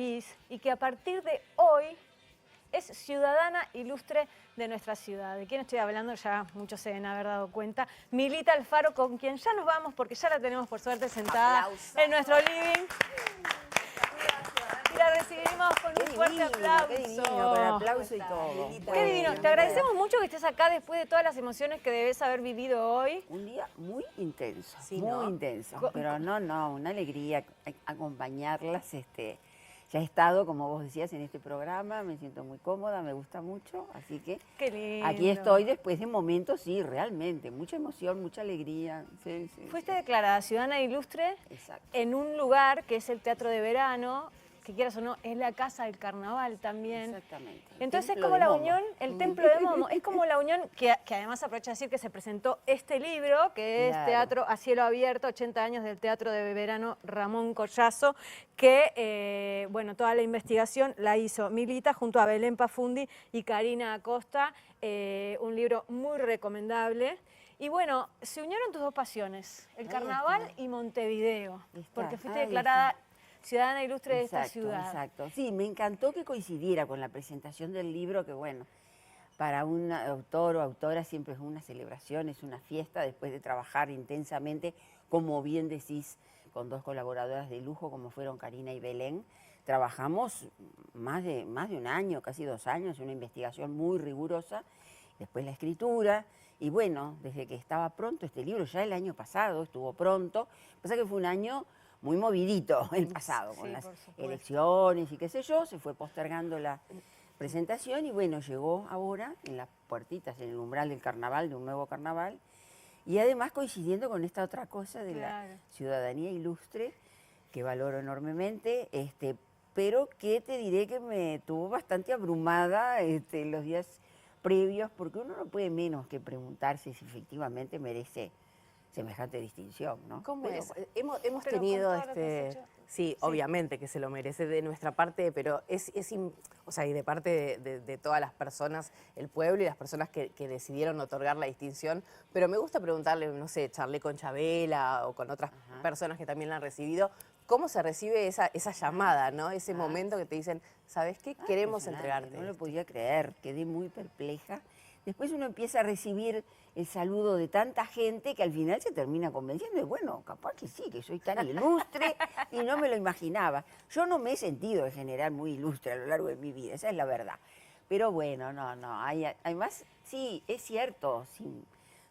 y que a partir de hoy es ciudadana ilustre de nuestra ciudad. ¿De quién estoy hablando? Ya muchos se deben haber dado cuenta. Milita Alfaro, con quien ya nos vamos porque ya la tenemos por suerte sentada en nuestro living. Y la recibimos con un fuerte aplauso. Qué divino, con aplauso y todo. Qué divino. Te agradecemos mucho que estés acá después de todas las emociones que debes haber vivido hoy. Un día muy intenso, Sí, muy ¿no? intenso. Pero no, una alegría acompañarlas. Ya he estado, como vos decías, en este programa, me siento muy cómoda, me gusta mucho, así que Qué lindo. aquí estoy después de momentos, sí, realmente, mucha emoción, mucha alegría. Sí, Fuiste declarada ciudadana ilustre en un lugar que es el Teatro de Verano, que quieras o no, es la casa del carnaval también. Exactamente. Entonces es como la unión, el Templo de Momo, es como la unión que además aprovecha a decir que se presentó este libro, que es Teatro a cielo abierto, 80 años del Teatro de Verano Ramón Collazo, que, bueno, toda la investigación la hizo Milita junto a Belén Pafundi y Karina Acosta, un libro muy recomendable. Y bueno, se unieron tus dos pasiones, el carnaval y Montevideo, porque fuiste declarada ciudadana ilustre de esta ciudad. Exacto, sí, me encantó que coincidiera con la presentación del libro, que bueno, para un autor o autora siempre es una celebración, es una fiesta, después de trabajar intensamente, como bien decís, con dos colaboradoras de lujo como fueron Karina y Belén. Trabajamos más de un año, casi 2 años, una investigación muy rigurosa, después la escritura, y bueno, desde que estaba pronto este libro, ya el año pasado estuvo pronto, pasa que fue un año muy movidito el pasado, con las elecciones y qué sé yo, se fue postergando la presentación y bueno, llegó ahora en las puertitas, en el umbral del carnaval, de un nuevo carnaval, y además coincidiendo con esta otra cosa de la ciudadanía ilustre, que valoro enormemente, pero que te diré que me tuvo bastante abrumada los días previos, porque uno no puede menos que preguntarse si efectivamente merece semejante distinción, ¿no? ¿Cómo es? Hemos tenido sí, obviamente que se lo merece de nuestra parte, pero o sea, y de parte de todas las personas, el pueblo y las personas que decidieron otorgar la distinción, pero me gusta preguntarle, no sé, charlé con Chabela o con otras personas que también la han recibido, ¿cómo se recibe esa llamada, ¿no? Ese momento que te dicen, ¿sabes qué? Queremos entregarte. No lo podía creer, quedé muy perpleja. Después uno empieza a recibir el saludo de tanta gente que al final se termina convenciendo. Y bueno, capaz que sí, que soy tan ilustre y no me lo imaginaba. Yo no me he sentido en general muy ilustre a lo largo de mi vida, esa es la verdad. Pero bueno, no. Además, sí, es cierto, sin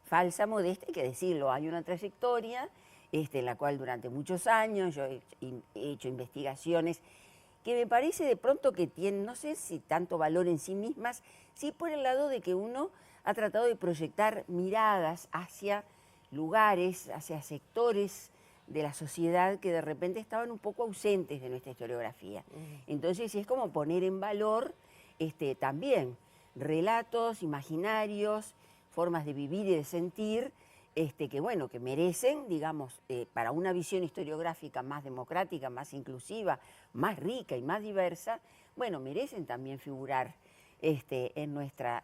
falsa modestia hay que decirlo, hay una trayectoria en la cual durante muchos años yo he hecho investigaciones que me parece de pronto que tienen, no sé si tanto valor en sí mismas, sí por el lado de que uno ha tratado de proyectar miradas hacia lugares, hacia sectores de la sociedad que de repente estaban un poco ausentes de nuestra historiografía. Entonces es como poner en valor también relatos, imaginarios, formas de vivir y de sentir, que bueno, que merecen, digamos, para una visión historiográfica más democrática, más inclusiva, más rica y más diversa, bueno, merecen también figurar en nuestra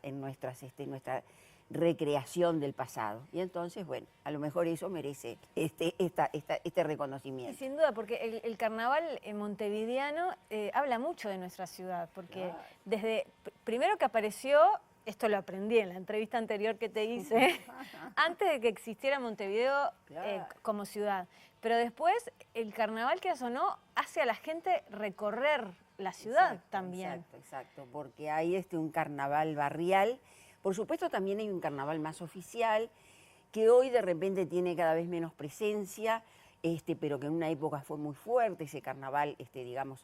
recreación del pasado. Y entonces, bueno, a lo mejor eso merece este reconocimiento. Y sin duda, porque el carnaval montevideano habla mucho de nuestra ciudad, porque desde primero que apareció, esto lo aprendí en la entrevista anterior que te hice, antes de que existiera Montevideo como ciudad. Pero después, el carnaval, que eso no, hace a la gente recorrer la ciudad también. Exacto, porque hay un carnaval barrial. Por supuesto, también hay un carnaval más oficial, que hoy de repente tiene cada vez menos presencia, pero que en una época fue muy fuerte, ese carnaval, digamos,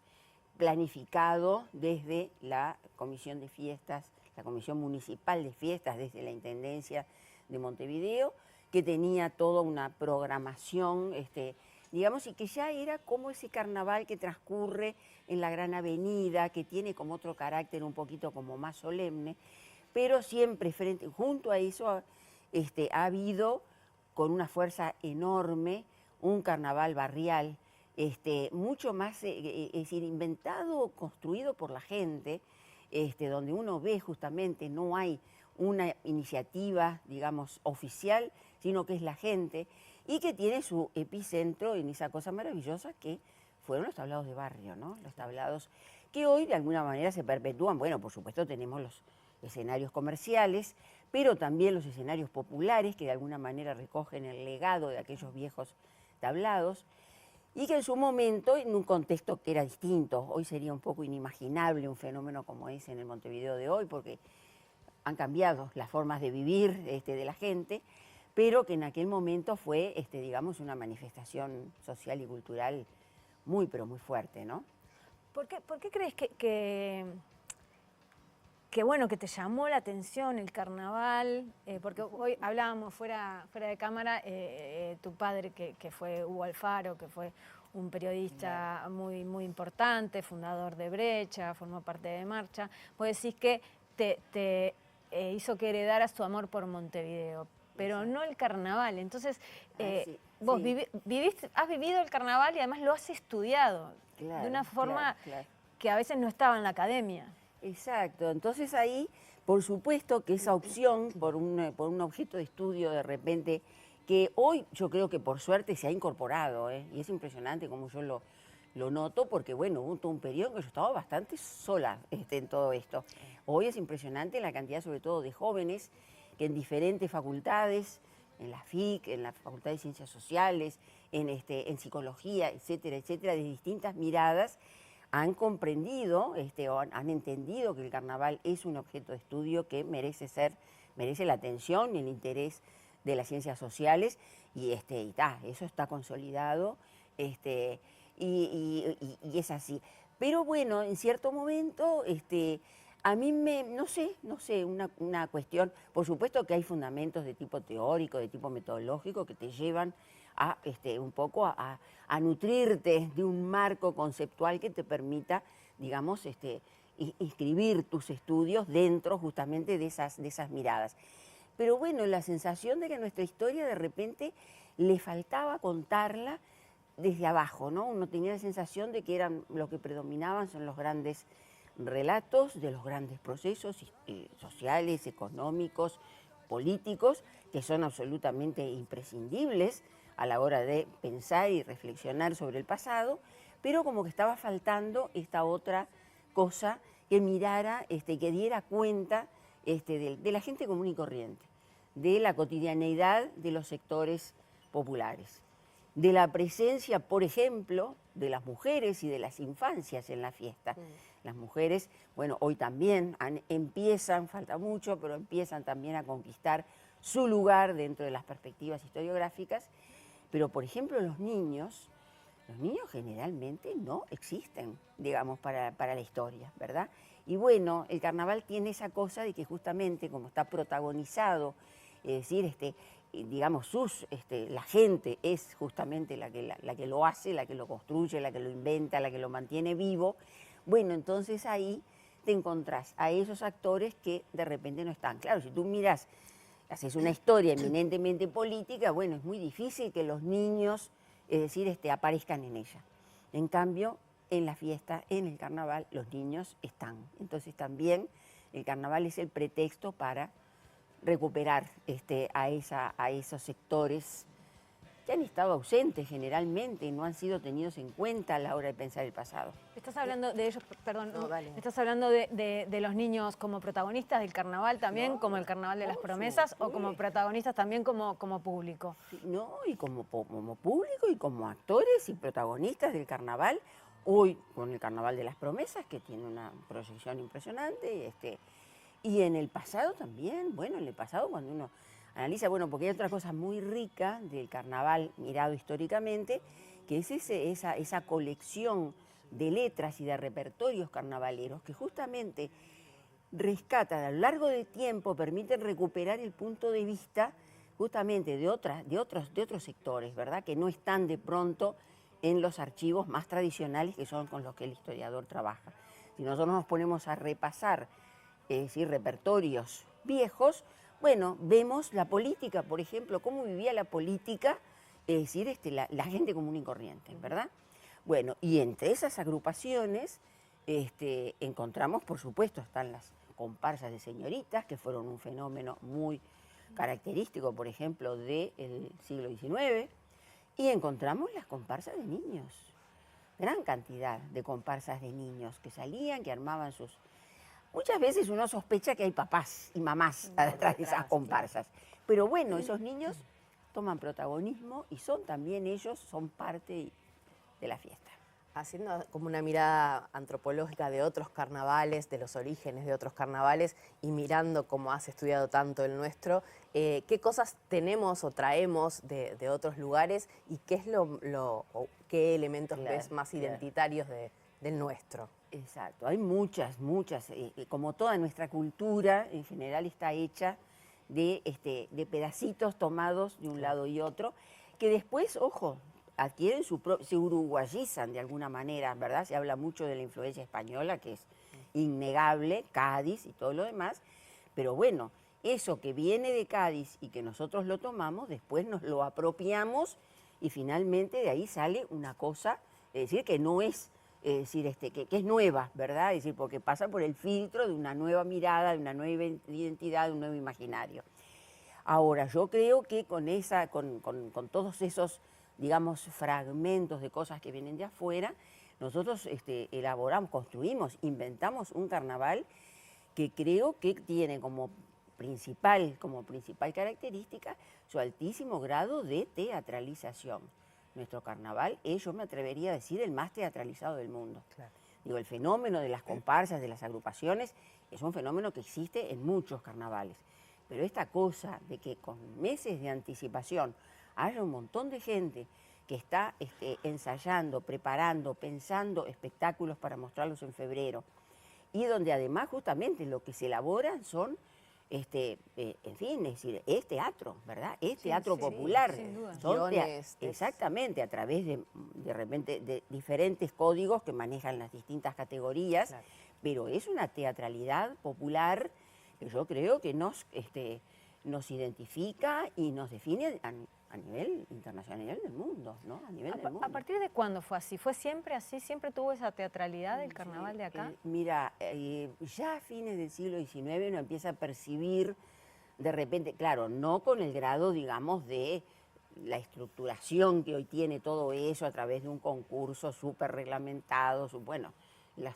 planificado desde la Comisión de Fiestas, la Comisión Municipal de Fiestas, desde la Intendencia de Montevideo, que tenía toda una programación, digamos, y que ya era como ese carnaval que transcurre en la Gran Avenida, que tiene como otro carácter un poquito como más solemne, pero siempre junto a eso ha habido con una fuerza enorme un carnaval barrial, mucho más, es decir, inventado, construido por la gente, donde uno ve justamente no hay una iniciativa, digamos, oficial, sino que es la gente, y que tiene su epicentro en esa cosa maravillosa que fueron los tablados de barrio, ¿no? Los tablados que hoy de alguna manera se perpetúan. Bueno, por supuesto tenemos los escenarios comerciales, pero también los escenarios populares que de alguna manera recogen el legado de aquellos viejos tablados y que en su momento, en un contexto que era distinto, hoy sería un poco inimaginable un fenómeno como ese en el Montevideo de hoy, porque han cambiado las formas de vivir de la gente, pero que en aquel momento fue, digamos, una manifestación social y cultural muy, pero muy fuerte, ¿no? ¿Por qué crees que bueno, que te llamó la atención el carnaval? Porque hoy hablábamos fuera de cámara, tu padre que fue Hugo Alfaro, que fue un periodista muy, muy importante, fundador de Brecha, formó parte de Marcha. Vos decís que te hizo que heredaras tu amor por Montevideo, pero no el carnaval. Entonces, Sí, vos sí. has vivido el carnaval y además lo has estudiado Claro, de una forma claro. que a veces no estaba en la academia. Exacto, entonces ahí, por supuesto que esa opción por un objeto de estudio de repente, que hoy yo creo que por suerte se ha incorporado, y es impresionante como yo lo noto, porque bueno, hubo todo un periodo en que yo estaba bastante sola en todo esto. Hoy es impresionante la cantidad sobre todo de jóvenes que en diferentes facultades, en la FIC, en la Facultad de Ciencias Sociales, en Psicología, etcétera, etcétera, de distintas miradas, han comprendido o han entendido que el carnaval es un objeto de estudio que merece la atención y el interés de las ciencias sociales y eso está consolidado y es así. Pero bueno, en cierto momento a mí no sé, una cuestión, por supuesto que hay fundamentos de tipo teórico, de tipo metodológico que te llevan a un poco a nutrirte de un marco conceptual que te permita, digamos, inscribir tus estudios dentro justamente de esas miradas. Pero bueno, la sensación de que nuestra historia de repente le faltaba contarla desde abajo, ¿no? Uno tenía la sensación de que lo que predominaban son los grandes relatos de los grandes procesos sociales, económicos, políticos, que son absolutamente imprescindibles a la hora de pensar y reflexionar sobre el pasado, pero como que estaba faltando esta otra cosa que mirara, que diera cuenta de la gente común y corriente, de la cotidianeidad de los sectores populares, de la presencia, por ejemplo, de las mujeres y de las infancias en la fiesta. Las mujeres, bueno, hoy también empiezan, falta mucho, pero empiezan también a conquistar su lugar dentro de las perspectivas historiográficas. Pero, por ejemplo, los niños generalmente no existen, digamos, para la historia, ¿verdad? Y bueno, el carnaval tiene esa cosa de que justamente como está protagonizado, es decir, digamos, la gente es justamente la que lo hace, la que lo construye, la que lo inventa, la que lo mantiene vivo. Bueno, entonces ahí te encontrás a esos actores que de repente no están. Claro, si tú miras, haces una historia eminentemente política, bueno, es muy difícil que los niños, es decir, aparezcan en ella. En cambio, en la fiesta, en el carnaval, los niños están. Entonces también el carnaval es el pretexto para recuperar a esos sectores que han estado ausentes generalmente y no han sido tenidos en cuenta a la hora de pensar el pasado. ¿Estás hablando de ellos, perdón, No, dale. estás hablando de los niños como protagonistas del carnaval también, como el carnaval de las promesas, o como protagonistas también como público? No, y como público y como actores y protagonistas del carnaval, hoy con el carnaval de las promesas, que tiene una proyección impresionante, y en el pasado también, bueno, en el pasado cuando uno analiza, bueno, porque hay otra cosa muy rica del carnaval mirado históricamente, que es esa colección de letras y de repertorios carnavaleros que justamente rescatan a lo largo del tiempo, permiten recuperar el punto de vista justamente de otros sectores, ¿verdad? Que no están de pronto en los archivos más tradicionales que son con los que el historiador trabaja. Si nosotros nos ponemos a repasar, es decir, repertorios viejos, bueno, vemos la política, por ejemplo, cómo vivía la política, es decir, la gente común y corriente, ¿verdad? Bueno, y entre esas agrupaciones encontramos, por supuesto, están las comparsas de señoritas, que fueron un fenómeno muy característico, por ejemplo, del siglo XIX, y encontramos las comparsas de niños. gran cantidad de comparsas de niños que salían, que armaban sus... Muchas veces uno sospecha que hay papás y mamás detrás de esas comparsas. Pero bueno, esos niños toman protagonismo y son también ellos, son parte de la fiesta. Haciendo como una mirada antropológica de otros carnavales, de los orígenes de otros carnavales, y mirando cómo has estudiado tanto el nuestro, ¿qué cosas tenemos o traemos de otros lugares y qué es o qué elementos ves más identitarios del nuestro? Exacto, hay muchas, como toda nuestra cultura en general está hecha de pedacitos tomados de un lado y otro, que después, ojo, adquieren se uruguayizan de alguna manera, ¿verdad? Se habla mucho de la influencia española, que es innegable, Cádiz y todo lo demás, pero bueno, eso que viene de Cádiz y que nosotros lo tomamos, después nos lo apropiamos y finalmente de ahí sale una cosa, es decir, que no es, que es nueva, ¿verdad? Es decir, porque pasa por el filtro de una nueva mirada, de una nueva identidad, de un nuevo imaginario. Ahora, yo creo que con todos esos, digamos, fragmentos de cosas que vienen de afuera, nosotros elaboramos, construimos, inventamos un carnaval que creo que tiene como principal característica su altísimo grado de teatralización. Nuestro carnaval es, yo me atrevería a decir, el más teatralizado del mundo. Claro. Digo, el fenómeno de las comparsas, de las agrupaciones, es un fenómeno que existe en muchos carnavales. Pero esta cosa de que con meses de anticipación haya un montón de gente que está ensayando, preparando, pensando espectáculos para mostrarlos en febrero, y donde además justamente lo que se elaboran son, en fin, es decir, es teatro, ¿verdad? Es teatro popular. Sin duda. Exactamente, a través de repente de diferentes códigos que manejan las distintas categorías, claro. Pero es una teatralidad popular que yo creo que nos identifica y nos define a nivel internacional del mundo, ¿no? A nivel del mundo. ¿A partir de cuándo fue así? ¿Fue siempre así? ¿Siempre tuvo esa teatralidad del carnaval de acá? Mira, ya a fines del siglo XIX uno empieza a percibir de repente, claro, no con el grado, digamos, de la estructuración que hoy tiene todo eso a través de un concurso súper reglamentado, bueno, las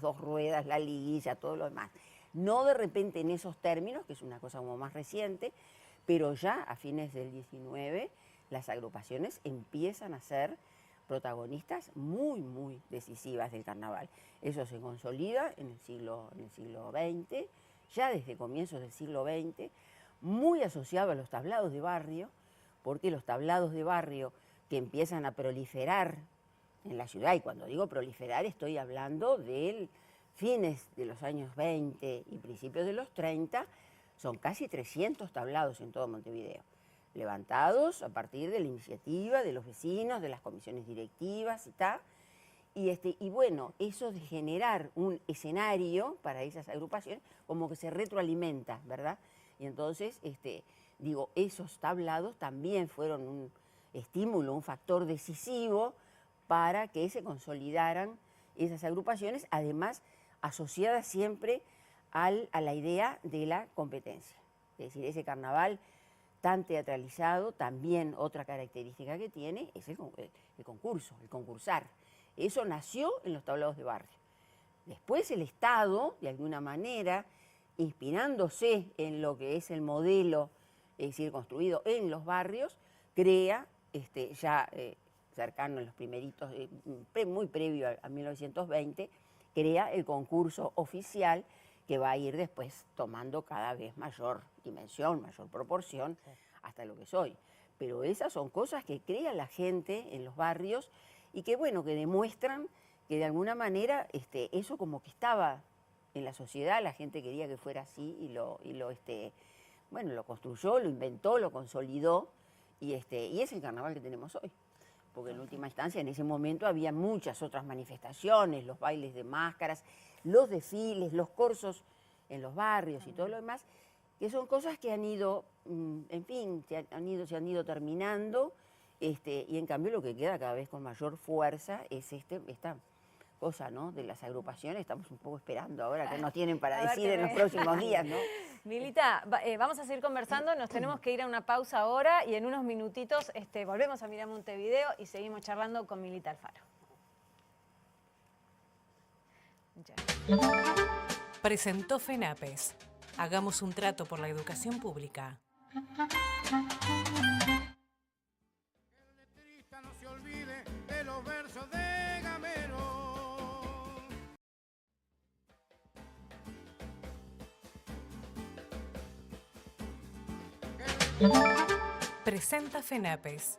dos ruedas, la liguilla, todo lo demás. No de repente en esos términos, que es una cosa como más reciente, pero ya a fines del XIX las agrupaciones empiezan a ser protagonistas muy, muy decisivas del carnaval. Eso se consolida en el siglo XX, ya desde comienzos del siglo XX, muy asociado a los tablados de barrio, porque los tablados de barrio que empiezan a proliferar en la ciudad, y cuando digo proliferar estoy hablando de fines de los años 20 y principios de los 30, son casi 300 tablados en todo Montevideo, levantados a partir de la iniciativa de los vecinos, de las comisiones directivas y tal. Y bueno, eso de generar un escenario para esas agrupaciones, como que se retroalimenta, ¿verdad? Y entonces, digo, esos tablados también fueron un estímulo, un factor decisivo para que se consolidaran esas agrupaciones, además asociadas siempre a la idea de la competencia. Es decir, ese carnaval tan teatralizado, también otra característica que tiene es el concurso, el concursar. Eso nació en los tablados de barrio. Después el Estado, de alguna manera, inspirándose en lo que es el modelo, es decir, construido en los barrios, crea, ya cercano a los primeritos, muy previo a 1920, crea el concurso oficial que va a ir después tomando cada vez mayor dimensión, mayor proporción, hasta lo que soy. Pero esas son cosas que crea la gente en los barrios y que, bueno, que demuestran que de alguna manera eso como que estaba en la sociedad, la gente quería que fuera así y lo construyó, lo inventó, lo consolidó y es el carnaval que tenemos hoy. Porque en última instancia, en ese momento había muchas otras manifestaciones, los bailes de máscaras, los desfiles, los corsos en los barrios y todo lo demás, que son cosas que han ido, en fin, se han ido terminando, y en cambio lo que queda cada vez con mayor fuerza es esta cosa, ¿no?, de las agrupaciones. Estamos un poco esperando ahora qué nos tienen para decir en los próximos días, ¿no? Milita, vamos a seguir conversando, nos tenemos que ir a una pausa ahora y en unos minutitos volvemos a Mirar Montevideo y seguimos charlando con Milita Alfaro. Ya. Presentó FENAPES. Hagamos un trato por la educación pública. El letrista no se olvide de los versos de Gamero. Presenta FENAPES.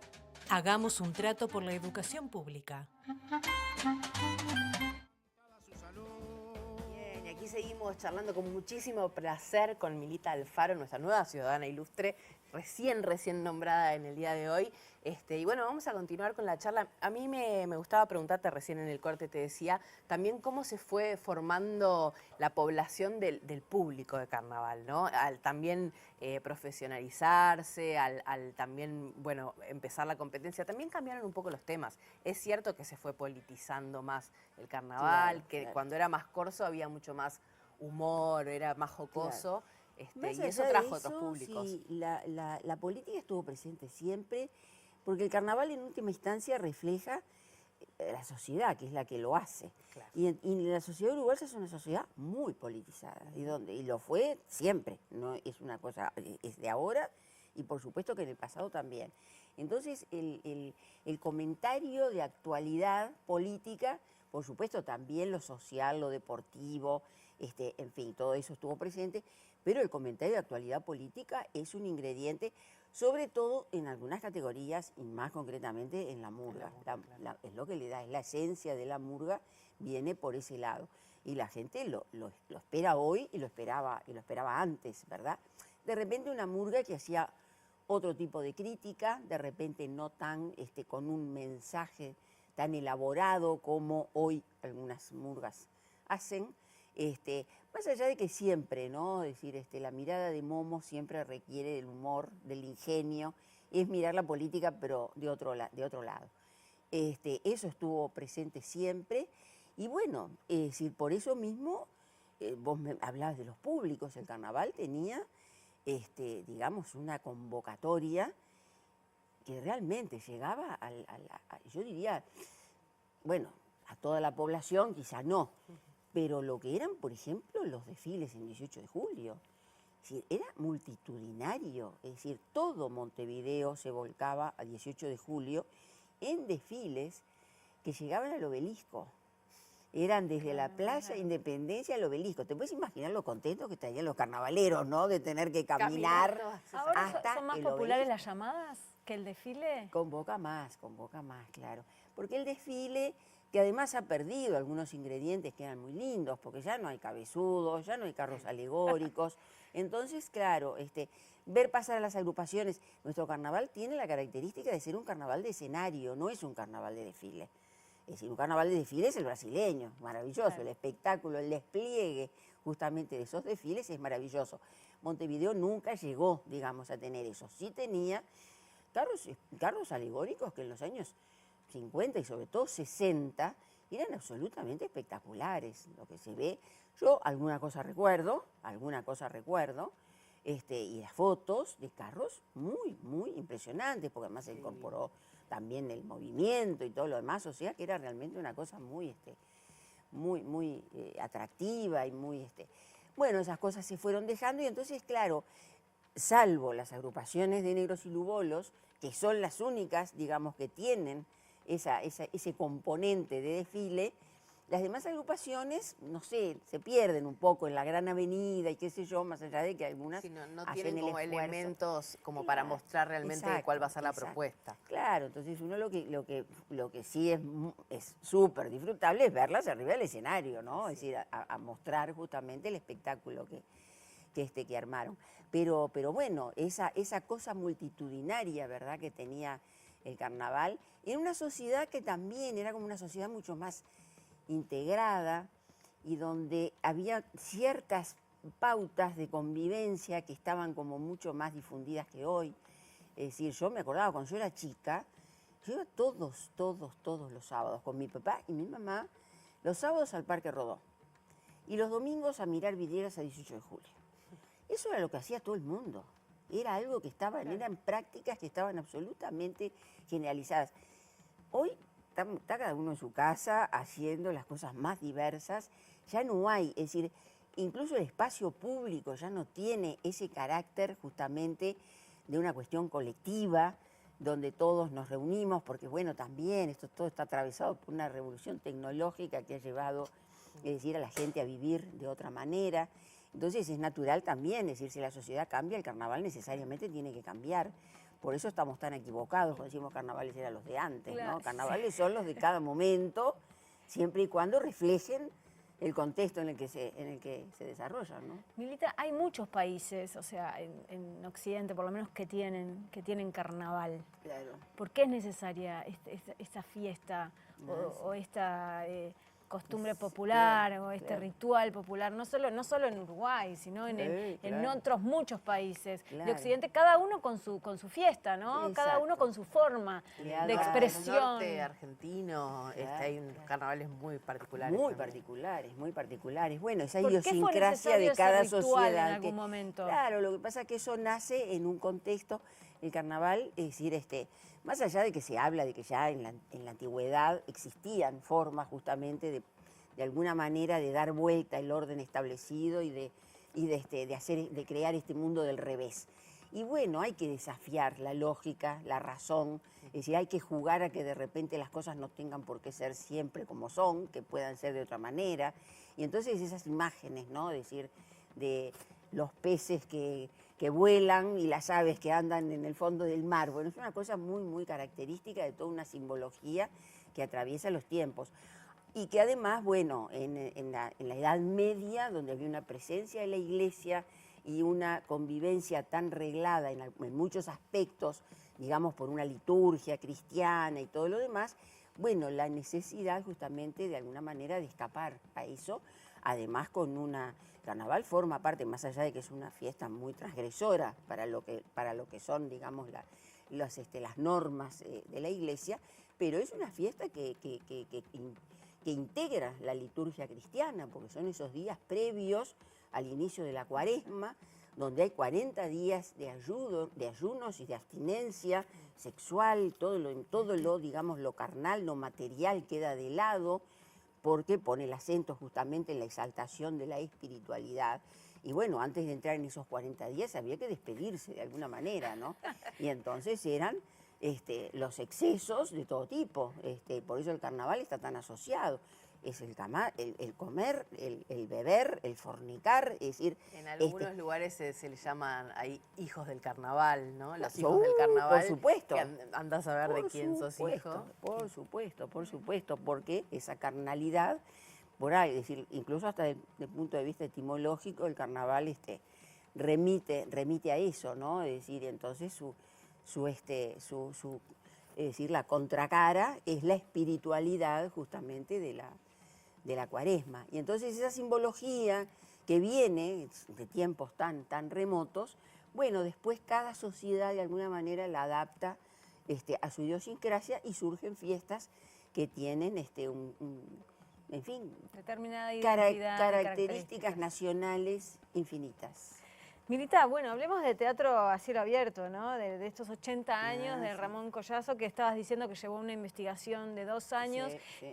Hagamos un trato por la educación pública. Bien, y aquí seguimos charlando con muchísimo placer con Milita Alfaro, nuestra nueva ciudadana ilustre, recién nombrada en el día de hoy. Y bueno, vamos a continuar con la charla. A mí me gustaba preguntarte, recién en el corte te decía, también cómo se fue formando la población del público de carnaval, ¿no? Al también profesionalizarse, al también, bueno, empezar la competencia, también cambiaron un poco los temas. Es cierto que se fue politizando más el carnaval, Claro, que claro. cuando era más corso había mucho más humor, era más jocoso. Más Y eso allá de trajo otros eso, públicos. sí, la política estuvo presente siempre, porque el carnaval en última instancia refleja la sociedad, que es la que lo hace. Claro. Y la sociedad uruguaya es una sociedad muy politizada, y lo fue siempre, no es una cosa, es de ahora, y por supuesto que en el pasado también. Entonces, el comentario de actualidad política, por supuesto también lo social, lo deportivo, en fin, todo eso estuvo presente, pero el comentario de actualidad política es un ingrediente, sobre todo en algunas categorías y más concretamente en la murga. Es lo que le da, es la esencia de la murga, viene por ese lado. Y la gente lo espera hoy y lo esperaba antes, ¿verdad? De repente una murga que hacía otro tipo de crítica, de repente no tan con un mensaje tan elaborado como hoy algunas murgas hacen. Más allá de que siempre, ¿no? Es decir, la mirada de Momo siempre requiere del humor, del ingenio, es mirar la política, pero de otro lado. Eso estuvo presente siempre, y bueno, es decir, por eso mismo, vos me hablabas de los públicos, el carnaval tenía, digamos, una convocatoria que realmente llegaba yo diría, bueno, a toda la población, quizá no, pero lo que eran, por ejemplo, los desfiles en 18 de julio, es decir, era multitudinario, es decir, todo Montevideo se volcaba a 18 de julio en desfiles que llegaban al obelisco. Eran desde la Plaza Independencia al obelisco. Te puedes imaginar lo contentos que estarían los carnavaleros, ¿no? De tener que caminar ¿Ahora hasta son más el populares obelisco. las llamadas que el desfile? Convoca más, claro. Porque el desfile, que además ha perdido algunos ingredientes que eran muy lindos, porque ya no hay cabezudos, ya no hay carros alegóricos. Entonces, claro, ver pasar a las agrupaciones. Nuestro carnaval tiene la característica de ser un carnaval de escenario, no es un carnaval de desfile. Es decir, un carnaval de desfile es el brasileño, maravilloso, Claro. el espectáculo, el despliegue justamente de esos desfiles es maravilloso. Montevideo nunca llegó, digamos, a tener eso. Sí tenía carros alegóricos que en los años 50 y sobre todo 60 eran absolutamente espectaculares. Lo que se ve, yo alguna cosa recuerdo, y las fotos de carros muy, muy impresionantes, porque además se incorporó también el movimiento y todo lo demás, o sea que era realmente una cosa muy, muy atractiva y muy... Bueno, esas cosas se fueron dejando y entonces, claro, salvo las agrupaciones de negros y lubolos, que son las únicas, digamos, que tienen ese componente de desfile, las demás agrupaciones, no sé, se pierden un poco en la gran avenida y qué sé yo, más allá de que algunas Sí, no hacen tienen el como esfuerzo. elementos como para Claro, mostrar realmente cuál va a ser la exacto. propuesta. Claro, entonces uno lo que sí es súper disfrutable es verlas arriba del escenario, ¿no? Es decir, a mostrar justamente el espectáculo que armaron. Pero bueno, esa cosa multitudinaria, ¿verdad?, que tenía el carnaval, en una sociedad que también era como una sociedad mucho más integrada y donde había ciertas pautas de convivencia que estaban como mucho más difundidas que hoy. Es decir, yo me acordaba cuando yo era chica, yo iba todos los sábados con mi papá y mi mamá, los sábados al Parque Rodó y los domingos a mirar vidrieras a 18 de julio. Eso era lo que hacía todo el mundo. Era algo que eran prácticas que estaban absolutamente generalizadas. Hoy está cada uno en su casa haciendo las cosas más diversas ya no hay, es decir, incluso el espacio público ya no tiene ese carácter justamente de una cuestión colectiva, donde todos nos reunimos, porque bueno, también esto todo está atravesado por una revolución tecnológica que ha llevado, es decir, a la gente a vivir de otra manera. Entonces es natural también, es decir, si la sociedad cambia, el carnaval necesariamente tiene que cambiar. Por eso estamos tan equivocados cuando decimos carnavales eran los de antes, Claro, ¿no? Carnavales son los de cada momento, siempre y cuando reflejen el contexto en el que se desarrollan, ¿no? Milita, hay muchos países, o sea, en Occidente por lo menos que tienen carnaval. Claro. ¿Por qué es necesaria esta fiesta o esta costumbre popular o este ritual popular? No solo en Uruguay, sino en otros muchos países de Occidente, cada uno con su fiesta, ¿no? Cada uno con su forma de expresión. En el norte argentino hay unos carnavales muy particulares. Muy particulares. Bueno, esa ¿Por qué fue idiosincrasia de necesario cada ese ritual sociedad. en algún momento? Claro, lo que pasa es que eso nace en un contexto, el carnaval, es decir, más allá de que se habla de que ya en la antigüedad existían formas justamente de alguna manera de dar vuelta al orden establecido y de crear este mundo del revés. Y bueno, hay que desafiar la lógica, la razón, es decir, hay que jugar a que de repente las cosas no tengan por qué ser siempre como son, que puedan ser de otra manera. Y entonces esas imágenes, ¿no? Es decir, de los peces que vuelan y las aves que andan en el fondo del mar. Bueno, es una cosa muy, muy característica de toda una simbología que atraviesa los tiempos. Y que además, bueno, en la Edad Media, donde había una presencia de la Iglesia y una convivencia tan reglada en muchos aspectos, digamos, por una liturgia cristiana y todo lo demás, bueno, la necesidad justamente de alguna manera de escapar a eso, además Carnaval forma parte, más allá de que es una fiesta muy transgresora para lo que son, digamos, las normas de la Iglesia, pero es una fiesta que integra la liturgia cristiana, porque son esos días previos al inicio de la Cuaresma, donde hay 40 días de ayunos y de abstinencia sexual, todo lo, digamos, lo carnal, lo material queda de lado, porque pone el acento justamente en la exaltación de la espiritualidad. Y bueno, antes de entrar en esos 40 días había que despedirse de alguna manera, ¿no? Y entonces eran los excesos de todo tipo, por eso el carnaval está tan asociado. Es el comer, el beber, el fornicar, es decir... En algunos lugares se le llaman ahí hijos del carnaval, ¿no? Los hijos del carnaval. Por supuesto. Andás a ver de quién sos hijo. Por supuesto, porque esa carnalidad, por ahí, es decir, incluso hasta desde el punto de vista etimológico, el carnaval remite a eso, ¿no? Es decir, entonces es decir, la contracara es la espiritualidad justamente de la Cuaresma. Y entonces esa simbología que viene de tiempos tan remotos, bueno, después cada sociedad de alguna manera la adapta a su idiosincrasia y surgen fiestas que tienen en fin, determinada identidad, características nacionales infinitas. Milita, bueno, hablemos de teatro a cielo abierto, ¿no? De estos 80 años de Ramón Collazo, que estabas diciendo que llevó una investigación de 2 años. Sí,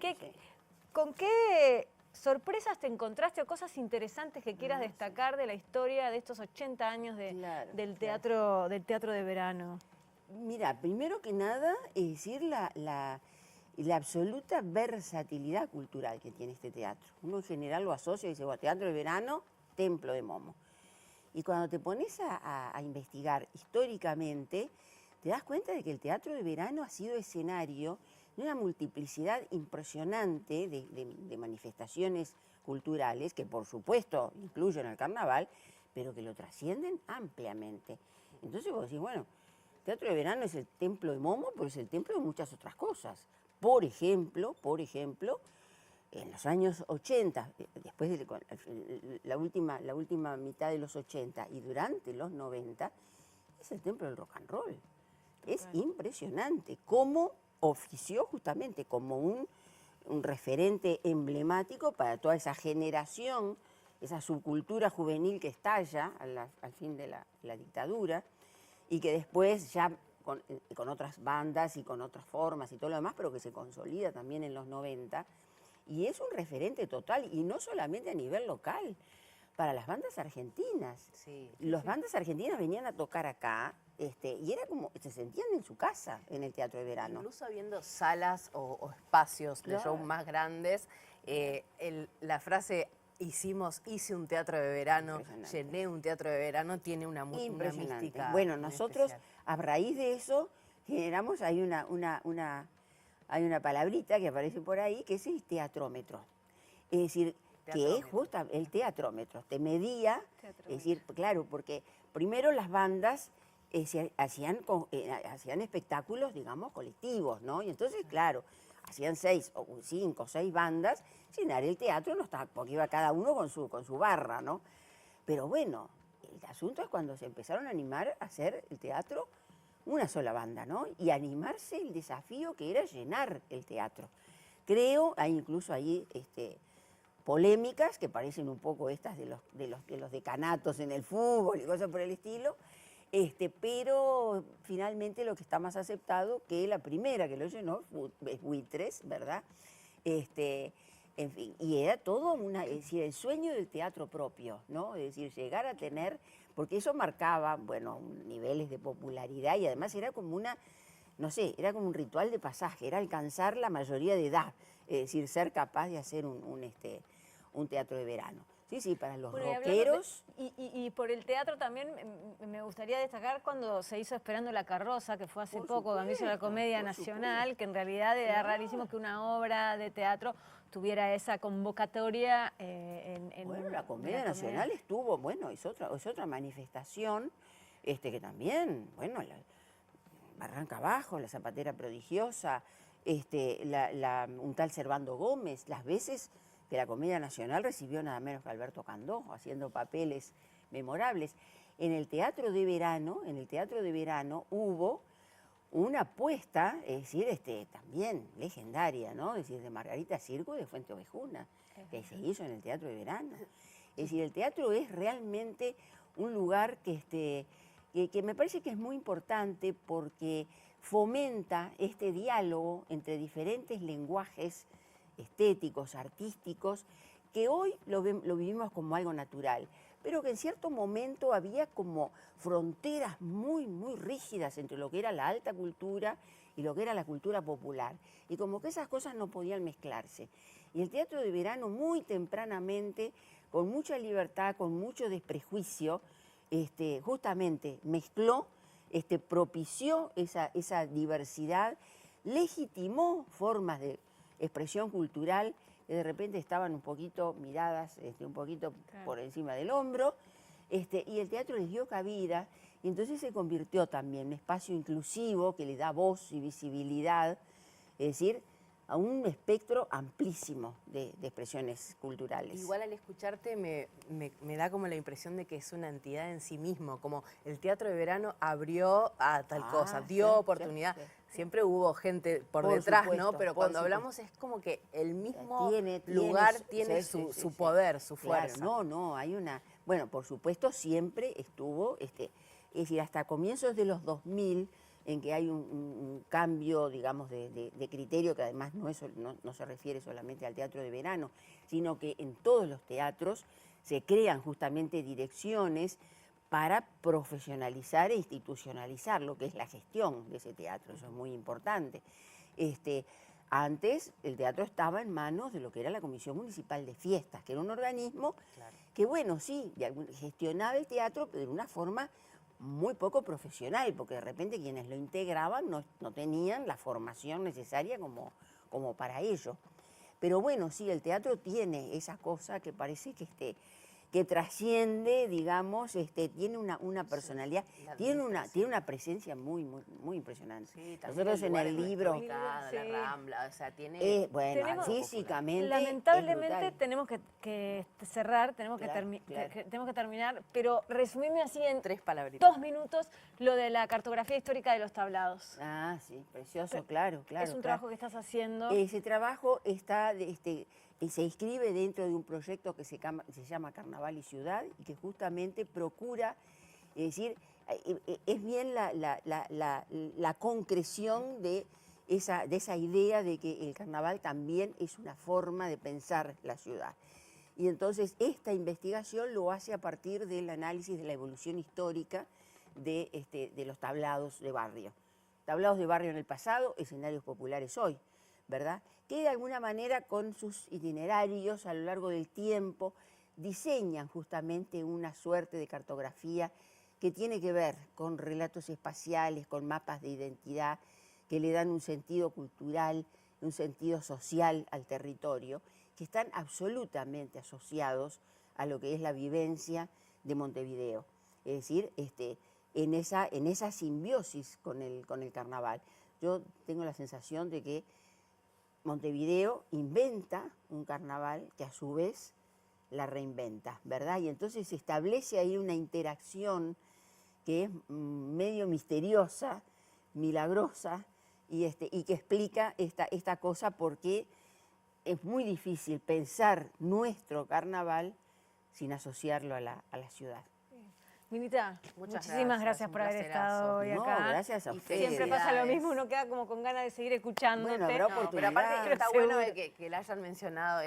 ¿Con qué sorpresas te encontraste o cosas interesantes que quieras destacar de la historia de estos 80 años del teatro de verano? Mira, primero que nada, es decir, la absoluta versatilidad cultural que tiene este teatro. Uno en general lo asocia y dice, bueno, teatro de verano, templo de Momo. Y cuando te pones a investigar históricamente, te das cuenta de que el teatro de verano ha sido escenario de una multiplicidad impresionante de manifestaciones culturales, que por supuesto incluyen el carnaval, pero que lo trascienden ampliamente. Entonces vos decís, bueno, el teatro de verano es el templo de Momo, pero es el templo de muchas otras cosas. Por ejemplo, en los años 80, después de la última mitad de los 80 y durante los 90, es el templo del rock and roll. Es impresionante cómo ofició justamente como un referente emblemático para toda esa generación, esa subcultura juvenil que estalla al fin de la dictadura y que después ya con otras bandas y con otras formas y todo lo demás, pero que se consolida también en los 90, y es un referente total, y no solamente a nivel local, para las bandas argentinas. Sí. Las bandas argentinas venían a tocar acá, y era como, se sentían en su casa en el Teatro de Verano. Incluso habiendo salas o espacios de show Claro. más grandes, la frase hice un teatro de verano, Impresionante. llené un teatro de verano, tiene una Impresionante. mística. Bueno, muy nosotros especial. a raíz de eso generamos, hay una palabrita que aparece por ahí que es el teatrómetro. Es decir, que es Teatrómetro. justo el teatrómetro, te medía, Teatrómetro. es decir, claro, porque primero las bandas hacían espectáculos, digamos, colectivos, ¿no? Y entonces, claro, hacían 6 o 5 o 6 bandas, llenar el teatro no estaba, porque iba cada uno con su barra, ¿no? Pero bueno, el asunto es cuando se empezaron a animar a hacer el teatro una sola banda, ¿no? Y animarse el desafío que era llenar el teatro. Creo, hay incluso ahí polémicas que parecen un poco estas de los decanatos en el fútbol y cosas por el estilo, pero finalmente lo que está más aceptado, que la primera que lo llenó es Buitres, ¿verdad? En fin, y era todo es decir, el sueño del teatro propio, ¿no? Es decir, llegar a tener, porque eso marcaba, bueno, niveles de popularidad y además era como no sé, era como un ritual de pasaje, era alcanzar la mayoría de edad, es decir, ser capaz de hacer un teatro de verano. Sí, sí, para los Bueno, y hablando rockeros. y por el teatro también me gustaría destacar cuando se hizo Esperando la carroza, que fue hace Por poco, cuando hizo la supuesto, Comedia por Nacional, supuesto. que en realidad era rarísimo que una obra de teatro tuviera esa convocatoria Bueno, la Comedia Nacional estuvo, bueno, es otra manifestación, que también, bueno, Barranca Abajo, La Zapatera Prodigiosa, un tal Servando Gómez, las veces que la Comedia Nacional recibió nada menos que Alberto Candó, haciendo papeles memorables. En el Teatro de Verano hubo una apuesta, es decir, también legendaria, ¿no? Es decir, de Margarita Circo y de Fuente Ovejuna, que se hizo en el Teatro de Verano. Es decir, el teatro es realmente un lugar que me parece que es muy importante porque fomenta este diálogo entre diferentes lenguajes estéticos, artísticos, que hoy lo vivimos como algo natural, pero que en cierto momento había como fronteras muy, muy rígidas entre lo que era la alta cultura y lo que era la cultura popular, y como que esas cosas no podían mezclarse. Y el Teatro de Verano muy tempranamente, con mucha libertad, con mucho desprejuicio, justamente mezcló, propició esa diversidad, legitimó formas de expresión cultural que de repente estaban un poquito miradas, un poquito por encima del hombro, y el teatro les dio cabida, y entonces se convirtió también en un espacio inclusivo que le da voz y visibilidad, es decir, a un espectro amplísimo de expresiones culturales. Igual al escucharte me da como la impresión de que es una entidad en sí mismo, como el Teatro de Verano abrió a tal cosa, dio sí, oportunidad. sí, sí. Siempre hubo gente por Por detrás, supuesto, ¿no? Pero por cuando supuesto. hablamos es como que el mismo Tiene lugar su- tiene sí, sí, su sí. poder, su Claro, fuerza. no, hay una... Bueno, por supuesto siempre estuvo, es decir, hasta comienzos de los 2000, en que hay un cambio, digamos, de criterio, que además no se refiere solamente al teatro de verano, sino que en todos los teatros se crean justamente direcciones para profesionalizar e institucionalizar lo que es la gestión de ese teatro, eso es muy importante. Antes el teatro estaba en manos de lo que era la Comisión Municipal de Fiestas, que era un organismo que, bueno, sí, gestionaba el teatro, pero de una forma muy poco profesional, porque de repente quienes lo integraban no tenían la formación necesaria como para ello. Pero bueno, sí, el teatro tiene esa cosa que parece que trasciende, digamos, tiene una personalidad, la tiene administración. una presencia muy, muy, muy impresionante. Sí, también Nosotros en lugar el nuestra libro, ubicada, Sí. la Rambla, o sea, tiene... bueno, Tenemos- físicamente Lamentablemente es brutal. tenemos que cerrar, tenemos que terminar, pero resumime así en 3 palabritas. 2 minutos lo de la cartografía histórica de los tablados. Ah, sí, precioso, claro. Es un trabajo que estás haciendo. Ese trabajo se inscribe dentro de un proyecto que se llama Carnaval y Ciudad y que justamente procura, es decir, es bien la concreción de de esa idea de que el carnaval también es una forma de pensar la ciudad. Y entonces esta investigación lo hace a partir del análisis de la evolución histórica de los tablados de barrio. Tablados de barrio en el pasado, escenarios populares hoy, ¿verdad? Que de alguna manera con sus itinerarios a lo largo del tiempo diseñan justamente una suerte de cartografía que tiene que ver con relatos espaciales, con mapas de identidad, que le dan un sentido cultural, un sentido social al territorio, que están absolutamente asociados a lo que es la vivencia de Montevideo. Es decir, en esa simbiosis con el carnaval. Yo tengo la sensación de que Montevideo inventa un carnaval que a su vez la reinventa, ¿verdad? Y entonces se establece ahí una interacción que es medio misteriosa, milagrosa, y que explica esta cosa porque es muy difícil pensar nuestro carnaval sin asociarlo a la ciudad. Minita, Muchas muchísimas gracias un por haber placerazo. estado hoy No, acá. gracias a Y ustedes. siempre pasa lo Felicidades. mismo, uno queda como con ganas de seguir escuchándote. Bueno, habrá No, pero oportunidad. aparte está Seguro. bueno que la hayan mencionado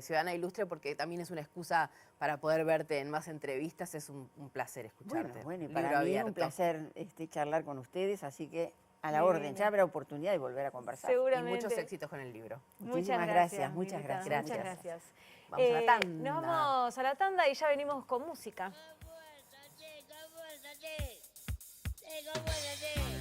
Ciudadana Ilustre porque también es una excusa para poder verte en más entrevistas. Es un placer escucharte. Bueno, y Libro para mí es abierto. un placer charlar con ustedes, así que a la Divino. orden. Ya habrá oportunidad de volver a conversar. Y Seguramente. muchos éxitos con el libro. Muchísimas gracias, muchas Minita, gracias. Muchas gracias. Vamos a la tanda. Nos vamos a la tanda y ya venimos con música. Tengo fuerza, che, tengo fuerza, che.